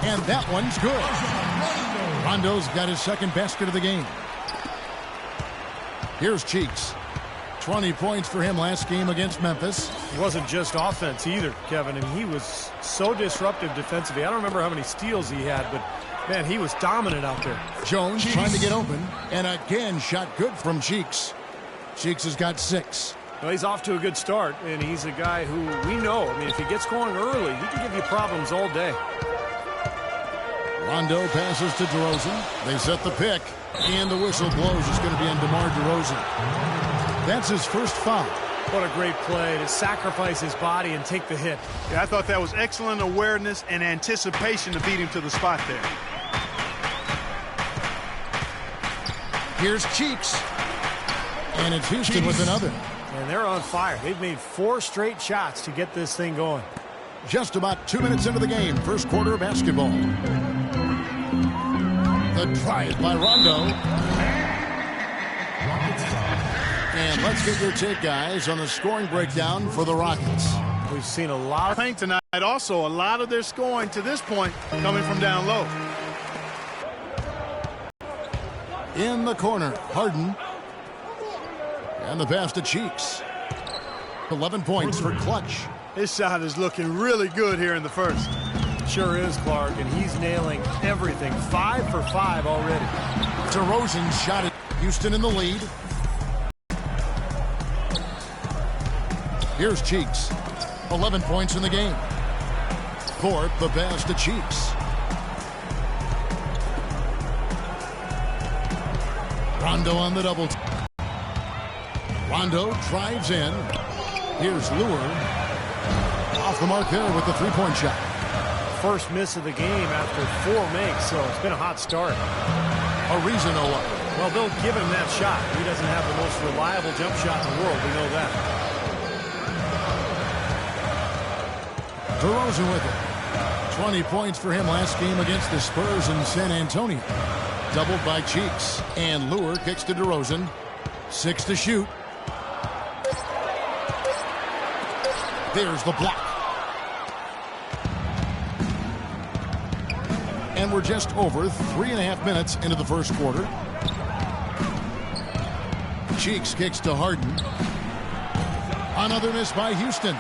And that one's good. Rondo's got his second basket of the game. Here's Cheeks. 20 points for him last game against Memphis. It wasn't just offense either, Kevin, and he was so disruptive defensively. I don't remember how many steals he had, but, man, he was dominant out there. Jones trying to get open, and again shot good from Cheeks. Cheeks has got 6. Well, he's off to a good start, and he's a guy who we know. I mean, if he gets going early, he can give you problems all day. Rondo passes to DeRozan. They set the pick, and the whistle blows. It's going to be on DeMar DeRozan. That's his first foul. What a great play to sacrifice his body and take the hit. Yeah, I thought that was excellent awareness and anticipation to beat him to the spot there. Here's Cheeks. And it's Houston with another. And they're on fire. They've made 4 straight shots to get this thing going. Just about 2 minutes into the game, first quarter of basketball. The drive by Rondo. And let's get your take, guys, on the scoring breakdown for the Rockets. We've seen a lot of paint tonight. Also, a lot of their scoring to this point coming from down low. In the corner, Harden. And the pass to Cheeks. 11 points for Clutch. His shot is looking really good here in the first. Sure is, Clark, and he's nailing everything. 5 for 5 already. DeRozan shot it. Houston in the lead. Here's Cheeks. 11 points in the game. Thorpe, the pass to Cheeks. Rondo on the double. Rondo drives in. Here's Lure. Off the mark there with the three-point shot. First miss of the game after 4 makes, so it's been a hot start. Ariza no up. Well, they'll give him that shot. He doesn't have the most reliable jump shot in the world. We know that. DeRozan with it. 20 points for him last game against the Spurs in San Antonio. Doubled by Cheeks. And Lure kicks to DeRozan. 6 to shoot. There's the block. And we're just over 3.5 minutes into the first quarter. Cheeks kicks to Harden. Another miss by Houston.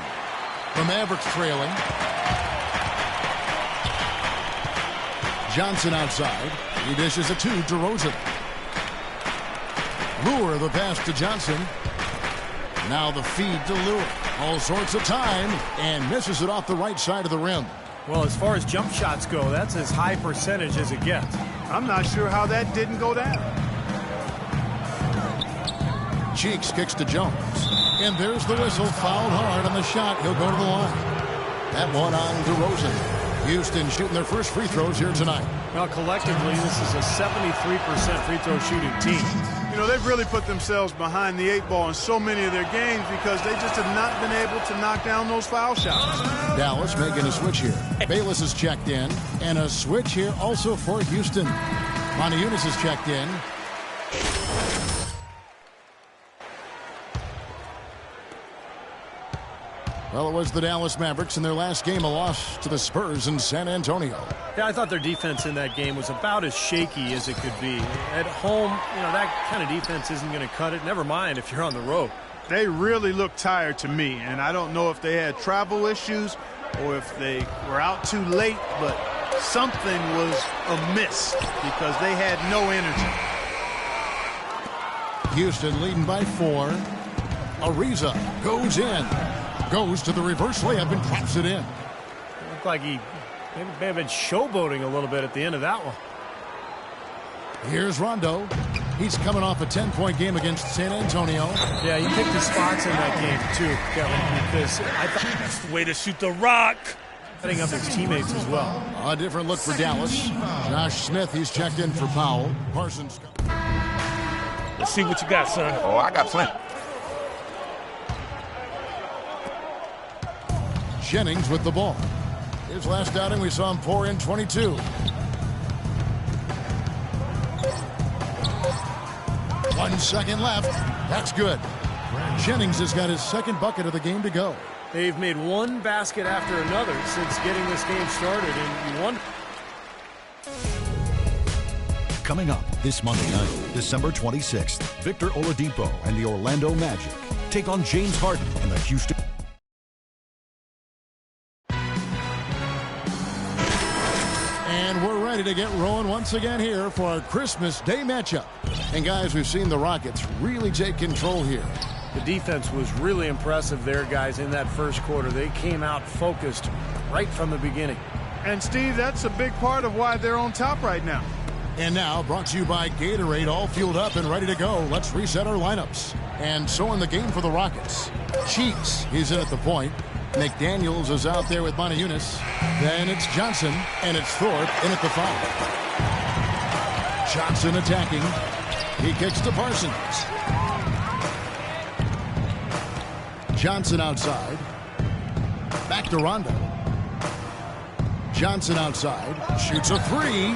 The Mavericks trailing. Johnson outside. He dishes it to DeRozan. Lure the pass to Johnson. Now the feed to Lure. All sorts of time, and misses it off the right side of the rim. Well, as far as jump shots go, that's as high percentage as it gets. I'm not sure how that didn't go down. Cheeks kicks to Jones. And there's the whistle. Fouled hard on the shot. He'll go to the line. That one on DeRozan. Houston shooting their first free throws here tonight. Well, collectively, this is a 73% free throw shooting team. You know, they've really put themselves behind the 8 ball in so many of their games because they just have not been able to knock down those foul shots. Dallas making a switch here. Bayless is checked in. And a switch here also for Houston. Montejunas is checked in. Well, it was the Dallas Mavericks in their last game, a loss to the Spurs in San Antonio. Yeah, I thought their defense in that game was about as shaky as it could be. At home, you know, that kind of defense isn't going to cut it. Never mind if you're on the road. They really looked tired to me, and I don't know if they had travel issues or if they were out too late, but something was amiss because they had no energy. Houston leading by 4. Ariza goes in. Goes to the reverse layup and traps it in. Looked like he may have been showboating a little bit at the end of that one. Here's Rondo. He's coming off a 10-point game against San Antonio. Yeah, he picked his spots in that game, too, Kevin, because I thought that's the way to shoot the rock. Setting up his teammates as well. A different look for Dallas. Josh Smith, he's checked in for Powell. Parsons. Let's see what you got, son. Oh, I got plenty. Jennings with the ball. His last outing, we saw him pour in 22. 1 second left. That's good. Jennings has got his second bucket of the game to go. They've made one basket after another since getting this game started, and you wonder. Coming up this Monday night, December 26th, Victor Oladipo and the Orlando Magic take on James Harden and the Houston. And we're ready to get rolling once again here for our Christmas Day matchup. And guys, we've seen the Rockets really take control here. The defense was really impressive there, guys, in that first quarter. They came out focused right from the beginning. And, Steve, that's a big part of why they're on top right now. And now, brought to you by Gatorade, all fueled up and ready to go. Let's reset our lineups. And so in the game for the Rockets, Cheeks, he's in at the point. McDaniels is out there with Montejunas. Then it's Johnson, and it's Thorpe in at the 5. Johnson attacking. He kicks to Parsons. Johnson outside. Back to Rondo. Johnson outside. Shoots a 3.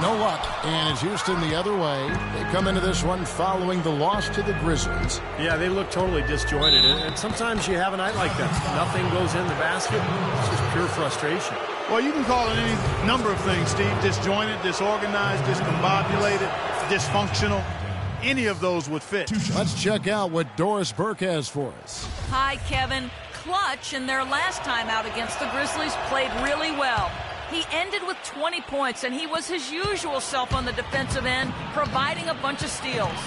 No luck. And it's Houston the other way. They come into this one following the loss to the Grizzlies. Yeah, they look totally disjointed. And sometimes you have a night like that. Nothing goes in the basket. It's just pure frustration. Well, you can call it any number of things, Steve. Disjointed, disorganized, discombobulated, dysfunctional. Any of those would fit. Let's check out what Doris Burke has for us. Hi, Kevin. Clutch in their last time out against the Grizzlies played really well. He ended with 20 points, and he was his usual self on the defensive end, providing a bunch of steals.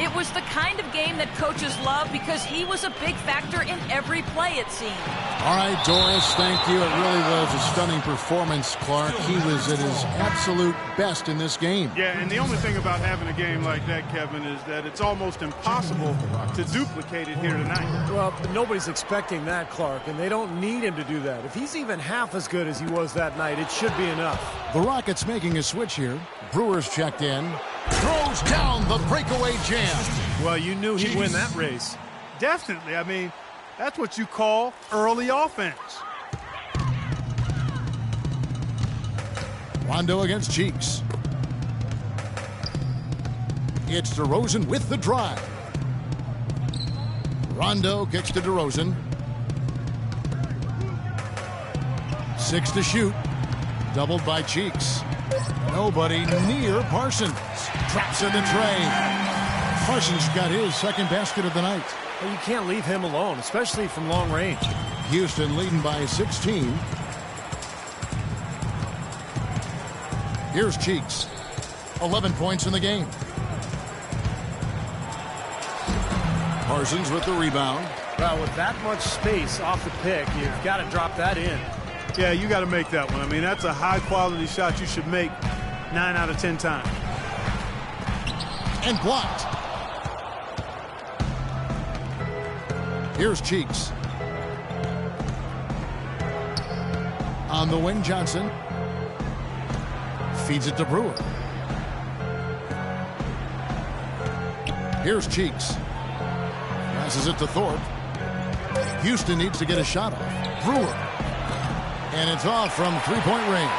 It was the kind of game that coaches love because he was a big factor in every play, it seemed. All right, Doris, thank you. It really was a stunning performance, Clark. He was at his absolute best in this game. Yeah, and the only thing about having a game like that, Kevin, is that it's almost impossible to duplicate it here tonight. Well, nobody's expecting that, Clark, and they don't need him to do that. If he's even half as good as he was that night, it should be enough. The Rockets making a switch here. Brewers checked in. Throws down the breakaway jam. Well, you knew he'd win that race. Definitely. I mean, that's what you call early offense. Rondo against Cheeks. It's DeRozan with the drive. Rondo kicks to DeRozan. 6 to shoot. Doubled by Cheeks. Nobody near Parsons. Traps in the tray. Parsons got his second basket of the night. Well, you can't leave him alone, especially from long range. Houston leading by 16. Here's Cheeks. 11 points in the game. Parsons with the rebound. Well, with that much space off the pick, you've got to drop that in. Yeah, you got to make that one. I mean, that's a high-quality shot you should make 9 out of 10 times. And blocked. Here's Cheeks. On the wing, Johnson. Feeds it to Brewer. Here's Cheeks. Passes it to Thorpe. Houston needs to get a shot off. Brewer. And it's off from three-point range.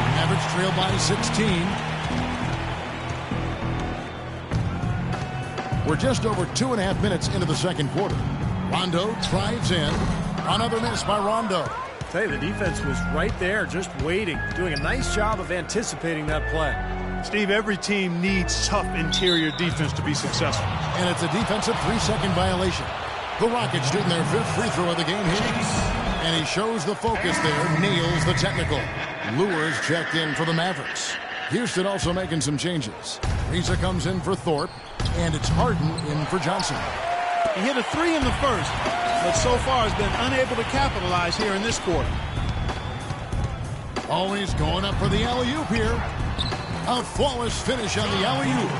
Mavericks trail by 16. We're just over 2.5 minutes into the second quarter. Rondo drives in. Another miss by Rondo. I tell you, the defense was right there, just waiting, doing a nice job of anticipating that play. Steve, every team needs tough interior defense to be successful. And it's a defensive 3-second violation. The Rockets shooting their 5th free throw of the game here. And he shows the focus there, nails the technical. Lures checked in for the Mavericks. Houston also making some changes. Reza comes in for Thorpe, and it's Harden in for Johnson. He hit a 3 in the first, but so far has been unable to capitalize here in this quarter. Always going up for the alley-oop here. A flawless finish on the alley-oop.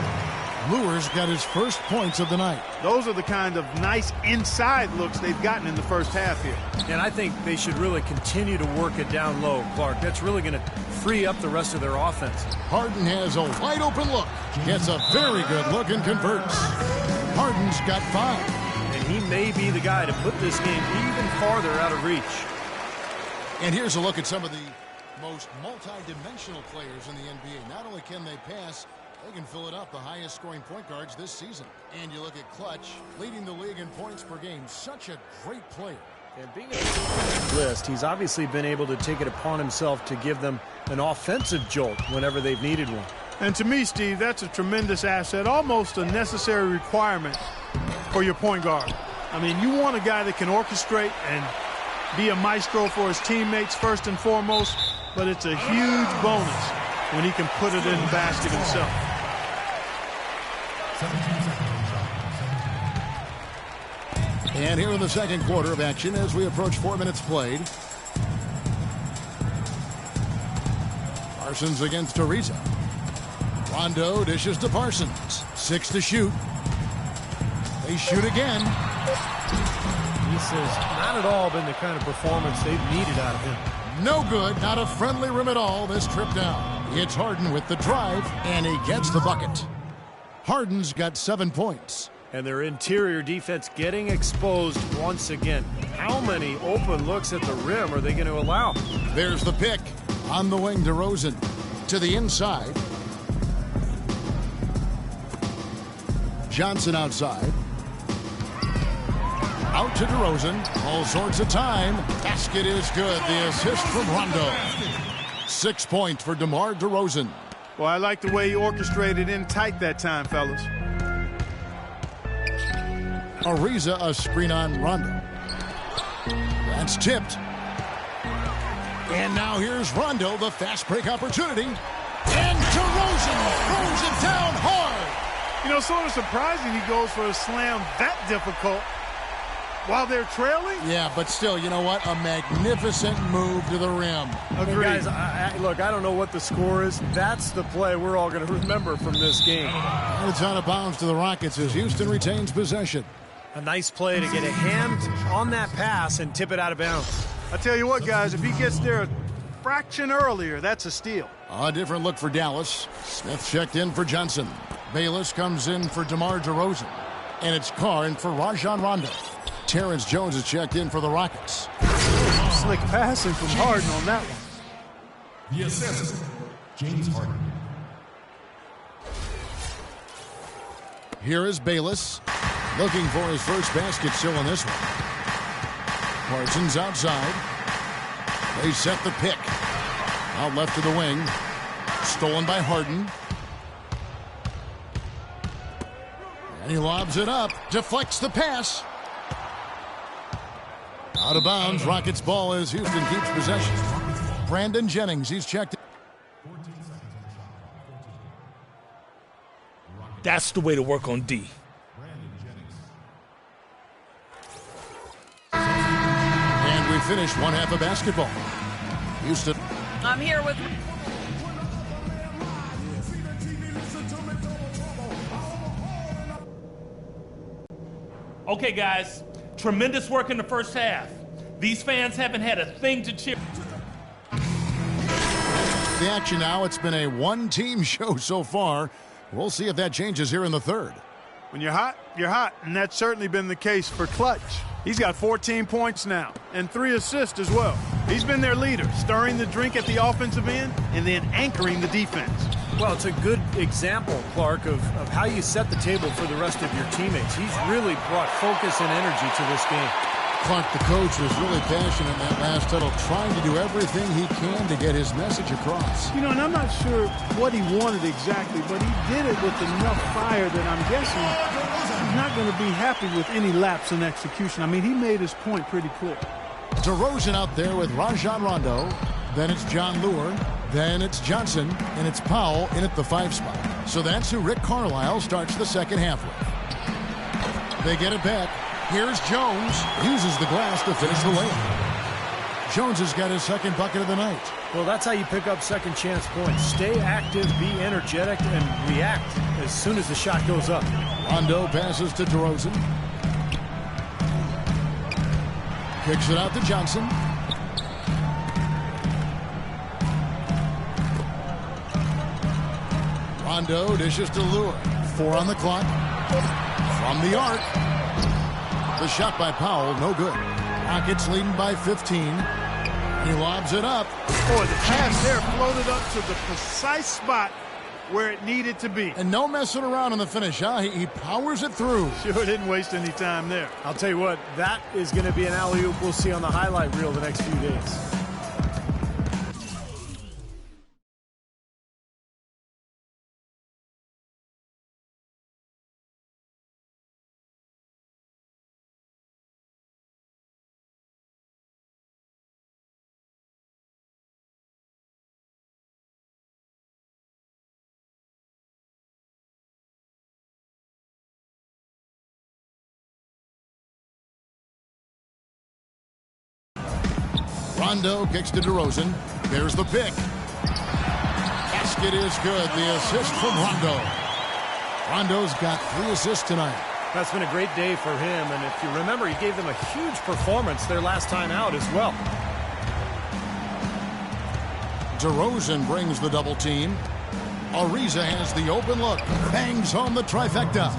Lures got his first points of the night. Those are the kind of nice inside looks they've gotten in the first half here. And I think they should really continue to work it down low, Clark. That's really going to free up the rest of their offense. Harden has a wide open look. Gets a very good look and converts. Harden's got 5. And he may be the guy to put this game even farther out of reach. And here's a look at some of the most multi-dimensional players in the NBA. Not only can they pass, they can fill it up, the highest scoring point guards this season. And you look at Clutch, leading the league in points per game. Such a great player. And being a list, he's obviously been able to take it upon himself to give them an offensive jolt whenever they've needed one. And to me, Steve, that's a tremendous asset, almost a necessary requirement for your point guard. I mean, you want a guy that can orchestrate and be a maestro for his teammates first and foremost, but it's a huge bonus when he can put it in the basket himself. And here in the second quarter of action as we approach 4 minutes played. Parsons against Ariza. Rondo dishes to Parsons. 6 to shoot. They shoot again. This has not at all been the kind of performance they've needed out of him. No good. Not a friendly rim at all this trip down. It's Harden with the drive, and he gets the bucket. Harden's got 7 points. And their interior defense getting exposed once again. How many open looks at the rim are they going to allow? There's the pick. On the wing, DeRozan. To the inside. Johnson outside. Out to DeRozan. All sorts of time. Basket is good. The assist from Rondo. 6 points for DeMar DeRozan. Well, I like the way he orchestrated in tight that time, fellas. Ariza a screen on Rondo. That's tipped. And now here's Rondo, the fast break opportunity. And DeRozan throws it down hard. You know, sort of surprising he goes for a slam that difficult while they're trailing. Yeah, but still, you know what? A magnificent move to the rim. Agreed. Guys, look, I don't know what the score is. That's the play we're all going to remember from this game. And it's out of bounds to the Rockets as Houston retains possession. A nice play to get a hand on that pass and tip it out of bounds. I tell you what, guys, if he gets there a fraction earlier, that's a steal. A different look for Dallas. Smith checked in for Johnson. Bayless comes in for DeMar DeRozan. And it's Carr in for Rajon Rondo. Terrence Jones is checked in for the Rockets. Slick passing from Harden on that one. The assist, James Harden. Here is Bayless. Looking for his first basket still in this one. Parsons outside. They set the pick. Out left to the wing. Stolen by Harden. And he lobs it up. Deflects the pass. Out of bounds. Rockets ball as Houston keeps possession. Brandon Jennings, he's checked. That's the way to work on D. And we finish one half of basketball. Houston. I'm here with... Okay, guys, tremendous work in the first half. These fans haven't had a thing to cheer. The action now, it's been a one-team show so far. We'll see if that changes here in the third. When you're hot, and that's certainly been the case for Clutch. He's got 14 points now and 3 assists as well. He's been their leader, stirring the drink at the offensive end and then anchoring the defense. Well, it's a good example, Clark, of how you set the table for the rest of your teammates. He's really brought focus and energy to this game. Clark, the coach, was really passionate in that last huddle, trying to do everything he can to get his message across. You know, and I'm not sure what he wanted exactly, but he did it with enough fire that I'm guessing he's not going to be happy with any lapse in execution. I mean, he made his point pretty clear. DeRozan out there with Rajon Rondo. Then it's John Lure. Then it's Johnson. And it's Powell in at the 5 spot. So that's who Rick Carlisle starts the second half with. They get it back. Here's Jones. Uses the glass to finish the layup. Jones has got his second bucket of the night. Well, that's how you pick up second chance points. Stay active, be energetic, and react as soon as the shot goes up. Rondo passes to DeRozan. Kicks it out to Johnson. Rondo dishes to Lure. 4 on the clock. From the arc. The shot by Powell, no good. Rockets leading by 15. He lobs it up. Boy, the pass there floated up to the precise spot where it needed to be. And no messing around in the finish, huh? He powers it through. Sure didn't waste any time there. I'll tell you what, that is going to be an alley-oop we'll see on the highlight reel the next few days. Rondo kicks to DeRozan. There's the pick. Basket is good. The assist from Rondo. Rondo's got 3 assists tonight. That's been a great day for him, and if you remember, he gave them a huge performance their last time out as well. DeRozan brings the double team. Ariza has the open look. Bangs home the trifecta.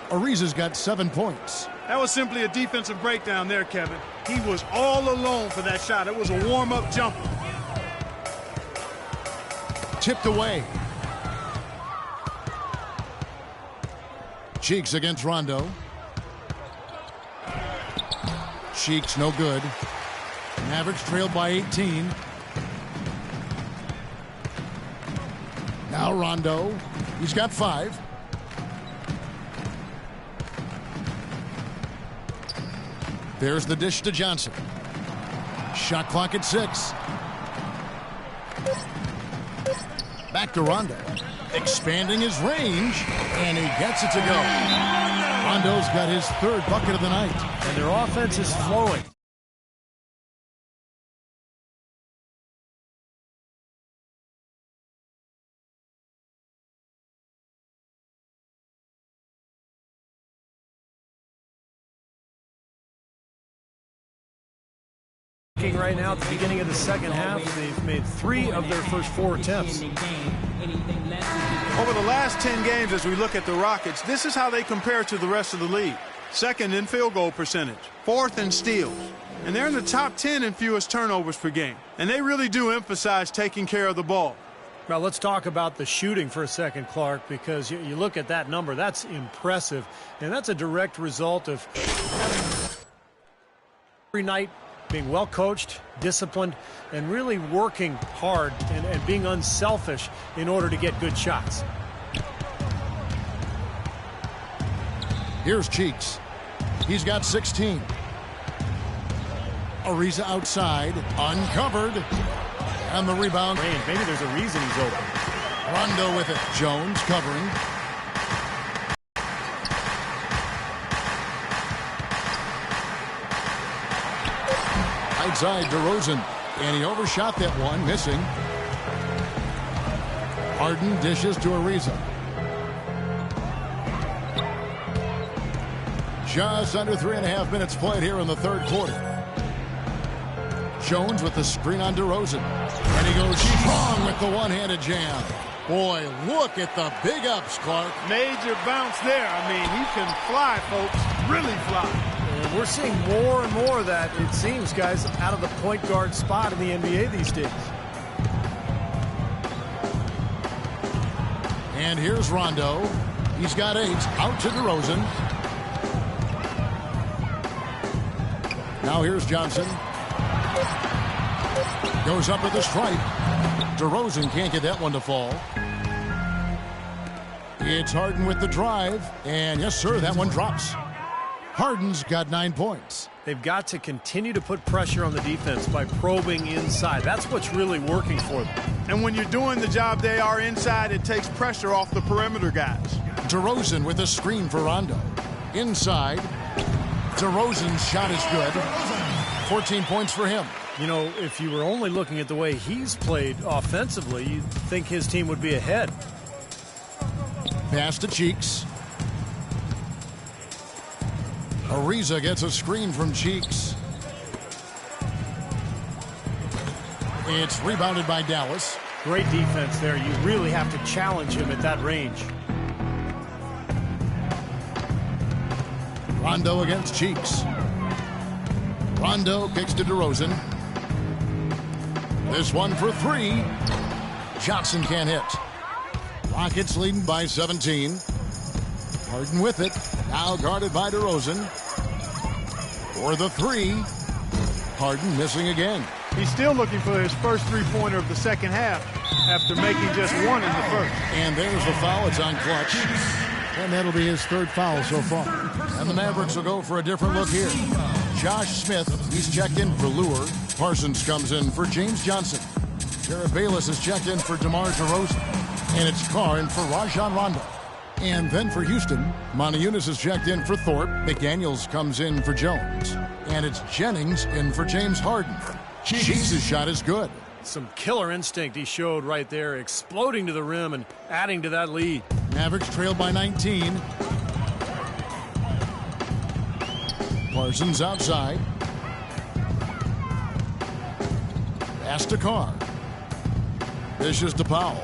Ariza's got 7 points. That was simply a defensive breakdown there, Kevin. He was all alone for that shot. It was a warm-up jumper. Tipped away. Cheeks against Rondo. Cheeks no good. Mavericks trailed by 18. Now Rondo. He's got 5. There's the dish to Johnson. Shot clock at 6. Back to Rondo. Expanding his range, and he gets it to go. Rondo's got his 3rd bucket of the night. And their offense is flowing. Right now at the beginning of the second half, they've made 3 of their first 4 attempts. Over the last 10 games, as we look at the Rockets, this is how they compare to the rest of the league. 2nd in field goal percentage, 4th in steals, and they're in the top 10 in fewest turnovers per game. And they really do emphasize taking care of the ball. Now let's talk about the shooting for a second, Clark, because you look at that number, that's impressive, and that's a direct result of every night being well coached, disciplined, and really working hard and being unselfish in order to get good shots. Here's Cheeks. He's got 16. Ariza outside, uncovered, and the rebound. Maybe there's a reason he's open. Rondo with it. Jones covering. Outside DeRozan, and he overshot that one, missing. Harden dishes to Ariza. Just under 3.5 minutes played here in the 3rd quarter. Jones with the screen on DeRozan, and he goes strong with the one-handed jam. Boy, look at the big ups, Clark. Major bounce there. I mean, he can fly, folks, really fly. And we're seeing more and more of that, it seems, guys, out of the point guard spot in the NBA these days. And here's Rondo. He's got 8. Out to DeRozan. Now here's Johnson. Goes up with the stripe. DeRozan can't get that one to fall. It's Harden with the drive. And yes, sir, that one drops. Harden's got 9 points. They've got to continue to put pressure on the defense by probing inside. That's what's really working for them. And when you're doing the job they are inside, it takes pressure off the perimeter guys. DeRozan with a screen for Rondo. Inside. DeRozan's shot is good. 14 points for him. You know, if you were only looking at the way he's played offensively, you'd think his team would be ahead. Pass to Cheeks. Ariza gets a screen from Cheeks. It's rebounded by Dallas. Great defense there. You really have to challenge him at that range. Rondo against Cheeks. Rondo kicks to DeRozan. This one for 3. Johnson can't hit. Rockets leading by 17. Harden with it. Now guarded by DeRozan. For the 3. Harden missing again. He's still looking for his first 3-pointer of the second half after making just 1 in the first. And there's the foul. It's on Clutch. And that'll be his 3rd foul so far. And the Mavericks will go for a different look here. Josh Smith, he's checked in for Lure. Parsons comes in for James Johnson. Jared Bayless is checked in for DeMar DeRozan. And it's Carr in for Rajon Rondo. And then for Houston, Montejunas is checked in for Thorpe. McDaniels comes in for Jones. And it's Jennings in for James Harden. Cheeks' shot is good. Some killer instinct he showed right there, exploding to the rim and adding to that lead. Mavericks trailed by 19. Parsons outside. Pass to Carr. Dishes to Powell.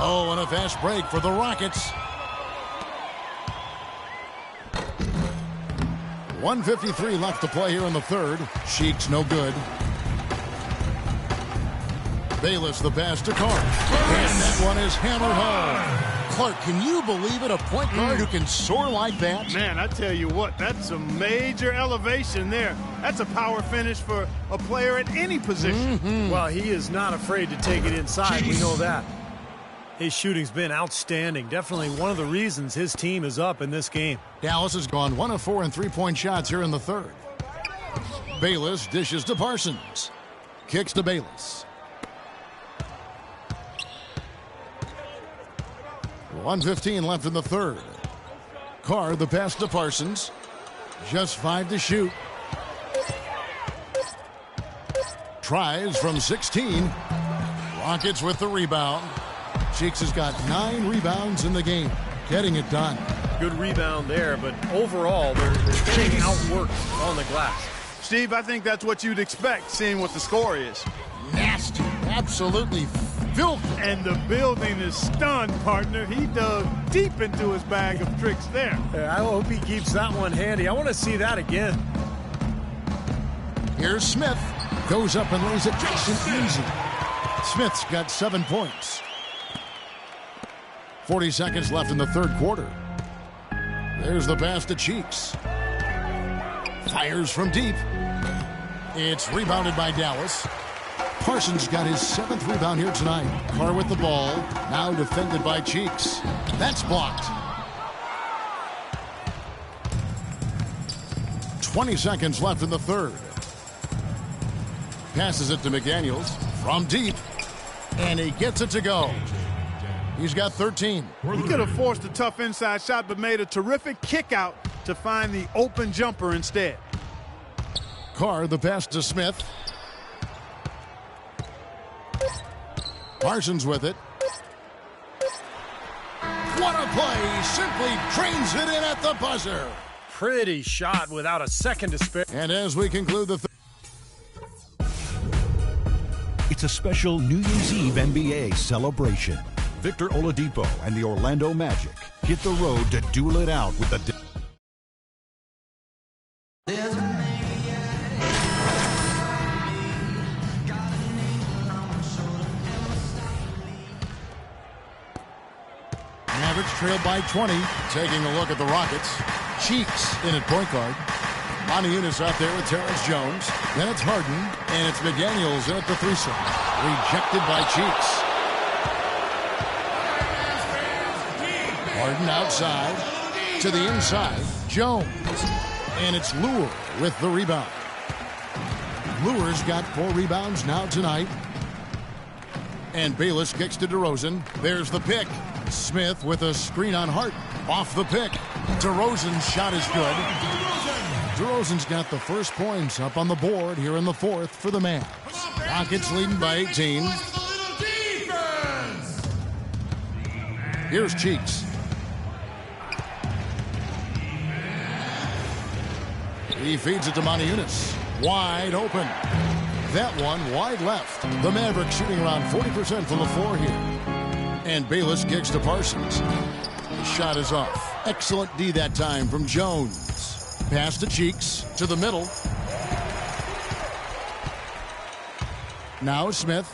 Oh, and a fast break for the Rockets. 1:53 left to play here in the third. Cheeks no good. Bayless the pass to Carr. And that one is hammered home. Clark, can you believe it? A point guard who can soar like that? Man, I tell you what, that's a major elevation there. That's a power finish for a player at any position. Well, he is not afraid to take it inside. We know that. His shooting's been outstanding. Definitely one of the reasons his team is up in this game. Dallas has gone 1 of 4 in three-point shots here in the third. Bayless dishes to Parsons. Kicks to Bayless. 1:15 left in the third. Carr the pass to Parsons. Just 5 to shoot. Tries from 16. Rockets with the rebound. Cheeks has got 9 rebounds in the game. Getting it done. Good rebound there, but overall, they're getting outworked on the glass. Steve, I think that's what you'd expect, seeing what the score is. Nasty. Absolutely filthy. And the building is stunned, partner. He dug deep into his bag of tricks there. I hope he keeps that one handy. I want to see that again. Here's Smith. Goes up and lays it nice and easy. Smith's got 7 points. 40 seconds left in the third quarter. There's the pass to Cheeks. Fires from deep. It's rebounded by Dallas. Parsons got his 7th rebound here tonight. Carr with the ball. Now defended by Cheeks. That's blocked. 20 seconds left in the third. Passes it to McDaniels from deep. And he gets it to go. He's got 13. He could have forced a tough inside shot, but made a terrific kick out to find the open jumper instead. Carr the pass to Smith. Parsons with it. What a play! Simply trains it in at the buzzer. Pretty shot without a second to spare. And as we conclude the It's a special New Year's Eve NBA celebration. Victor Oladipo and the Orlando Magic hit the road to duel it out with the Mavericks trailed by 20. Taking a look at the Rockets. Cheeks in at point guard. Moniunas out there with Terrence Jones. Then it's Harden, and it's McDaniels in at the 3-side. Rejected by Cheeks. Harden outside to the inside. Jones. And it's Lure with the rebound. Lure's got 4 rebounds now tonight. And Bayless kicks to DeRozan. There's the pick. Smith with a screen on Harden. Off the pick. DeRozan's shot is good. DeRozan's got the first points up on the board here in the fourth for the Mavs. Rockets leading by 18. Here's Cheeks. He feeds it to Moniunas. Wide open. That one wide left. The Mavericks shooting around 40% from the floor here. And Bayless kicks to Parsons. The shot is off. Excellent D that time from Jones. Pass to Cheeks to the middle. Now Smith.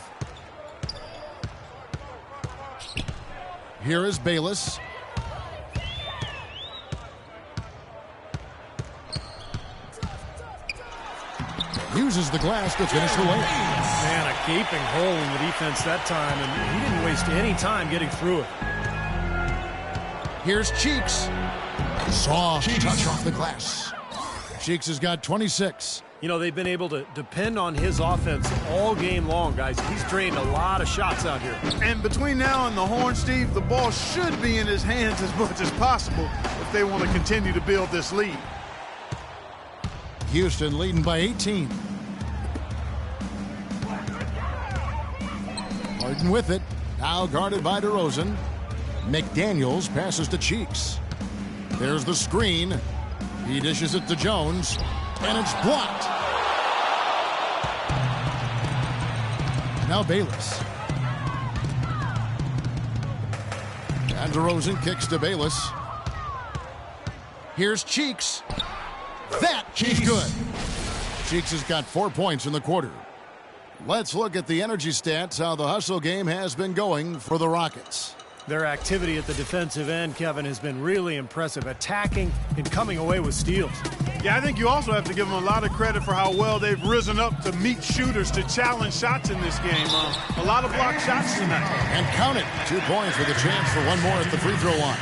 Here is Bayless. Uses the glass to finish the layup. Man, a gaping hole in the defense that time, and he didn't waste any time getting through it. Here's Cheeks. Soft touch off the glass. Cheeks has got 26. You know, they've been able to depend on his offense all game long, guys. He's drained a lot of shots out here. And between now and the horn, Steve, the ball should be in his hands as much as possible if they want to continue to build this lead. Houston leading by 18. Harden with it. Now guarded by DeRozan. McDaniels passes to Cheeks. There's the screen. He dishes it to Jones. And it's blocked. Now Bayless. And DeRozan kicks to Bayless. Here's Cheeks. He's good. Cheeks has got 4 points in the quarter. Let's look at the energy stats, how the hustle game has been going for the Rockets. Their activity at the defensive end, Kevin, has been really impressive, attacking and coming away with steals. Yeah, I think you also have to give them a lot of credit for how well they've risen up to meet shooters to challenge shots in this game. A lot of blocked shots tonight. And count it. 2 points with a chance for one more at the free throw line.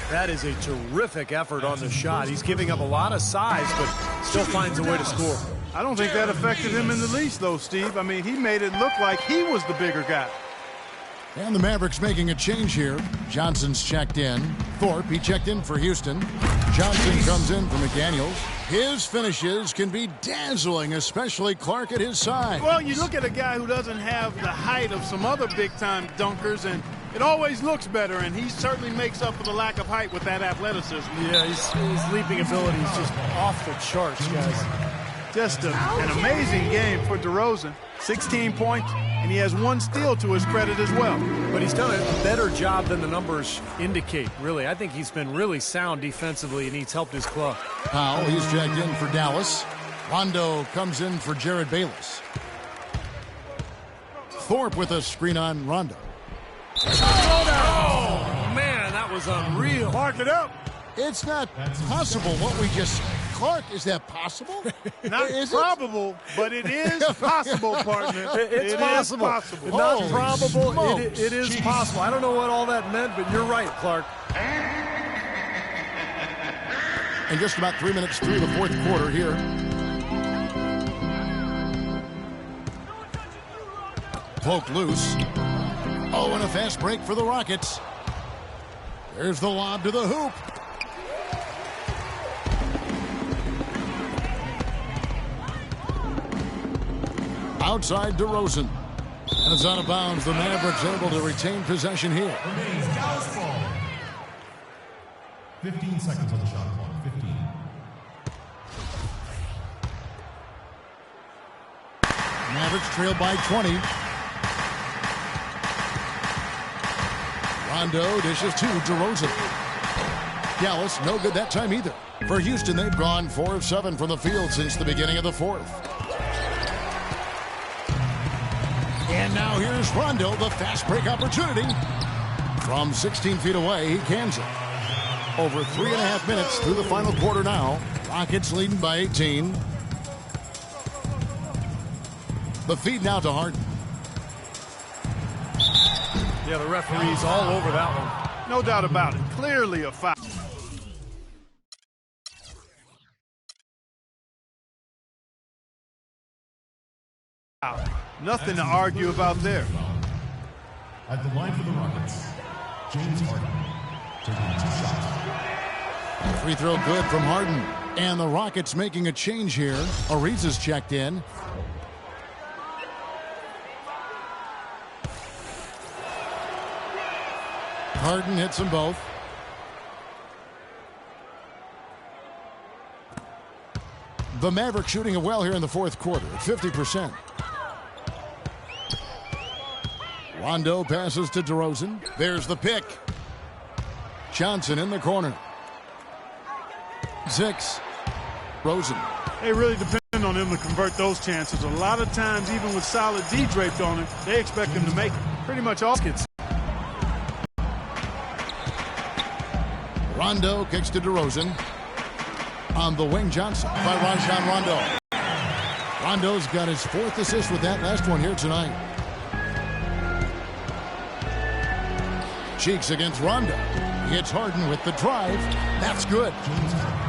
That is a terrific effort on the shot. He's giving up a lot of size, but still finds a way to score. I don't think that affected him in the least, though, Steve. I mean, he made it look like he was the bigger guy. And the Mavericks making a change here. Johnson's checked in. Thorpe, he checked in for Houston. Johnson comes in for McDaniels. His finishes can be dazzling, especially Clark at his side. Well, you look at a guy who doesn't have the height of some other big-time dunkers, and it always looks better, and he certainly makes up for the lack of height with that athleticism. Yeah, his leaping ability is just off the charts, guys. Just an amazing game for DeRozan. 16 points, and he has 1 steal to his credit as well. But he's done a better job than the numbers indicate, really. I think he's been really sound defensively, and he's helped his club. Powell, he's checked in for Dallas. Rondo comes in for Jared Bayless. Thorpe with a screen on Rondo. Oh, man, that was unreal. Mark it up. It's not possible what we just... Clark, is that possible? Not probable, but it is possible, partner. It's possible. Not probable. It is possible. I don't know what all that meant, but you're right, Clark. And just about 3 minutes through the fourth quarter here. Poked loose. Oh, and a fast break for the Rockets. There's the lob to the hoop. Outside DeRozan. And it's out of bounds. The Mavericks able to retain possession here. Remains Dallas ball. 15 seconds on the shot clock. 15. Mavericks trail by 20. Rondo dishes to DeRozan. Dallas, no good that time either. For Houston, they've gone 4 of 7 from the field since the beginning of the fourth. And now here's Rondo, the fast break opportunity. From 16 feet away, he cans it. Over 3.5 minutes through the final quarter now. Rockets leading by 18. The feed now to Harden. Yeah, the referee's all over that one. No doubt about it. Clearly a foul. Nothing to argue about there. At the line for the Rockets, James Harden taking 2 shots. Free throw good from Harden. And the Rockets making a change here. Ariza's checked in. Harden hits them both. The Mavericks shooting it well here in the fourth quarter at 50%. Rondo passes to DeRozan. There's the pick. Johnson in the corner. 6. Rosen. They really depend on him to convert those chances. A lot of times, even with solid D draped on him, they expect him to make pretty much all kids. Rondo kicks to DeRozan. On the wing, Johnson by Rajon Rondo. Rondo's got his 4th assist with that last one here tonight. Cheeks against Rondo. He hits Harden with the drive. That's good.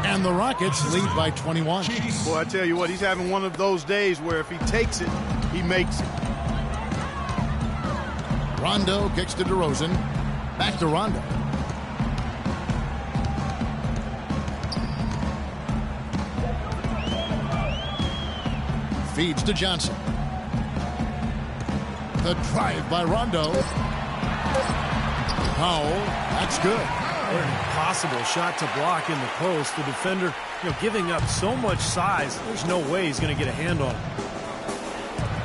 And the Rockets lead by 21. Boy, I tell you what, he's having one of those days where if he takes it, he makes it. Rondo kicks to DeRozan. Back to Rondo. Feeds to Johnson. The drive by Rondo. Powell, that's good. What an impossible shot to block in the post. The defender, giving up so much size, there's no way he's going to get a hand on it.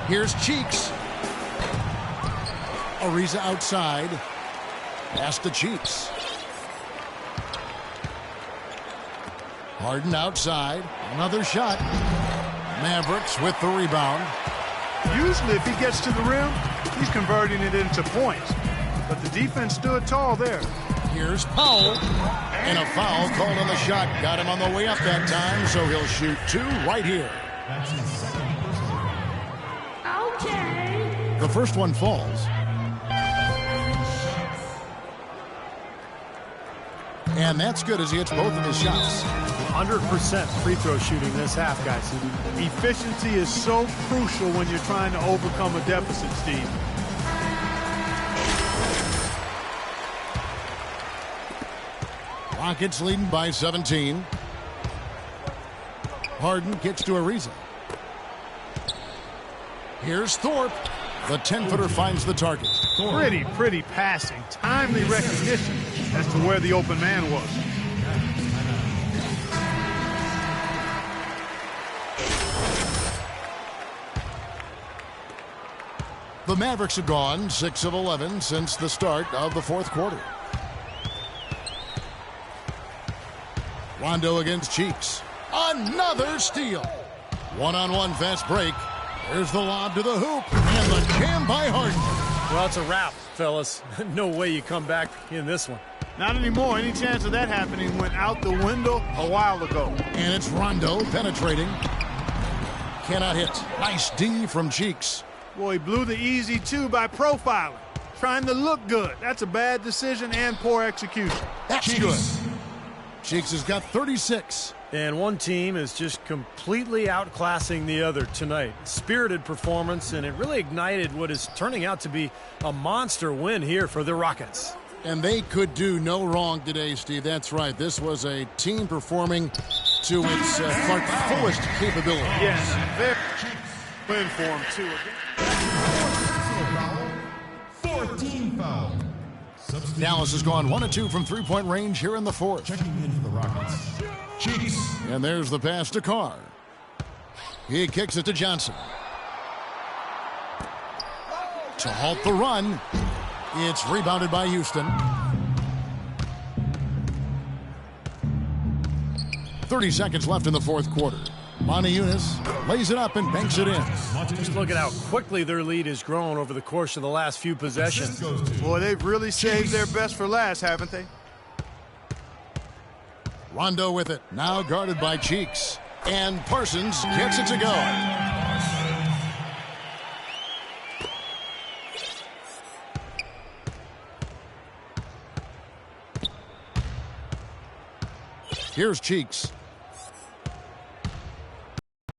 Here's Cheeks. Ariza outside. Pass to Cheeks. Harden outside. Another shot. Mavericks with the rebound. Usually if he gets to the rim, he's converting it into points. But the defense stood tall there. Here's Powell. And a foul called on the shot. Got him on the way up that time, so he'll shoot 2 right here. That's his second personal. Okay. The first one falls. And that's good as he hits both of his shots. 100% free throw shooting this half, guys. Efficiency is so crucial when you're trying to overcome a deficit, Steve. Rockets leading by 17. Harden kicks to Ariza. Here's Thorpe. The 10-footer finds the target. Pretty passing. Timely recognition as to where the open man was. The Mavericks have gone 6 of 11 since the start of the fourth quarter. Rondo against Cheeks. Another steal. One-on-one fast break. There's the lob to the hoop. And the jam by Harden. Well, it's a wrap, fellas. No way you come back in this one. Not anymore. Any chance of that happening went out the window a while ago. And it's Rondo penetrating. Cannot hit. Nice D from Cheeks. Boy, he blew the easy 2 by profiling. Trying to look good. That's a bad decision and poor execution. That's good. Cheeks has got 36. And one team is just completely outclassing the other tonight. Spirited performance, and it really ignited what is turning out to be a monster win here for the Rockets. And they could do no wrong today, Steve. That's right. This was a team performing to its fullest capability. Yes, they're win for him, too. 14 foul. Dallas has gone 1 of 2 from three-point range here in the fourth. Checking in for the Rockets. Cheeks. And there's the pass to Carr. He kicks it to Johnson. To halt the run. It's rebounded by Houston. 30 seconds left in the fourth quarter. Monty Eunice lays it up and banks it in. Just look at how quickly their lead has grown over the course of the last few possessions. Boy, they've really saved their best for last, haven't they? Rondo with it. Now guarded by Cheeks. And Parsons gets it to go. Here's Cheeks.